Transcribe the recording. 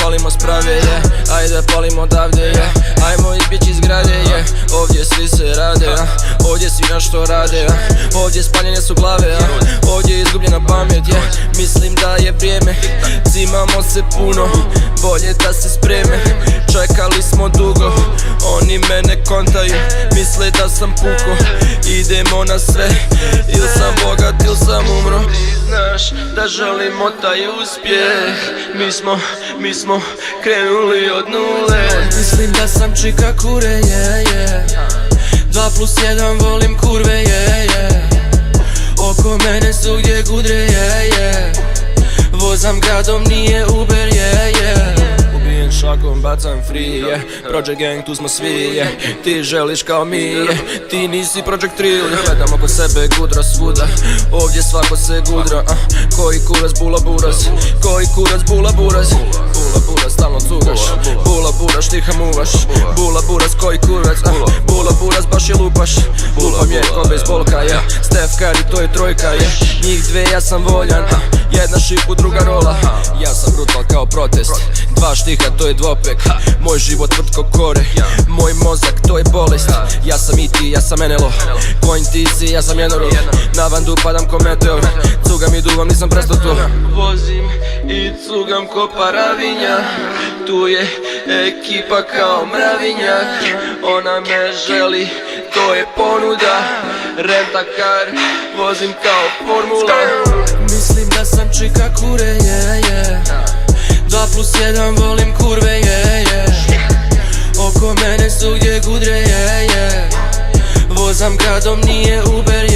palimo sprave, ajde palimo odavde, ajmo izbjeći iz grade, ovdje svi se rade, ovdje svi nešto rade, ovdje spaljene su glave, ovdje je izgubljena pamet, mislim da je vrijeme, cimamo se puno, bolje da se spreme, čekali smo dugo, oni mene kontaju, misle da sam puko, idemo na sve, ili sam bogat ili sam umro. Ti znaš da želimo taj uspjeh, mi smo krenuli od nule. Mislim da sam čika kure, 2+1 volim kurve, oko mene su gdje gudre, vozam gradom, nije Uber, ubijem šakom, bacam free, Project Gang, tu smo svi, ti želiš kao mi, ti nisi Project Trill. Gledam oko sebe gudra svuda, ovdje svako se gudra, koji kurac bula buraz, koji kurac bula buraz, bula buraz, stalno cugaš, bula buraz, štiha muvaš, bula buraz, koji kurac, bula buraz, baš je lupaš, lupam je ko bejsbolka, Steph Curry, to je trojka, njih dve ja sam voljan, jedna šipu, druga rola, ja sam brutal kao protest, dva štiha, to je dvopek, moj život tvrtko kore, moj mozak, to je bolest, ja sam i ti, ja sam NLO, Coin ti si, ja sam jednorog, na vandu padam ko meteor, cugam i duvam, nisam presto to. Vozim i cugam ko paravinja, tu je ekipa kao mravinjak, ona me želi, to je ponuda, renta kar, vozim kao formula. Mislim da sam čika kure, 2+1 volim kurve, oko mene su gdje gudre, vozam gradom, nije Uber,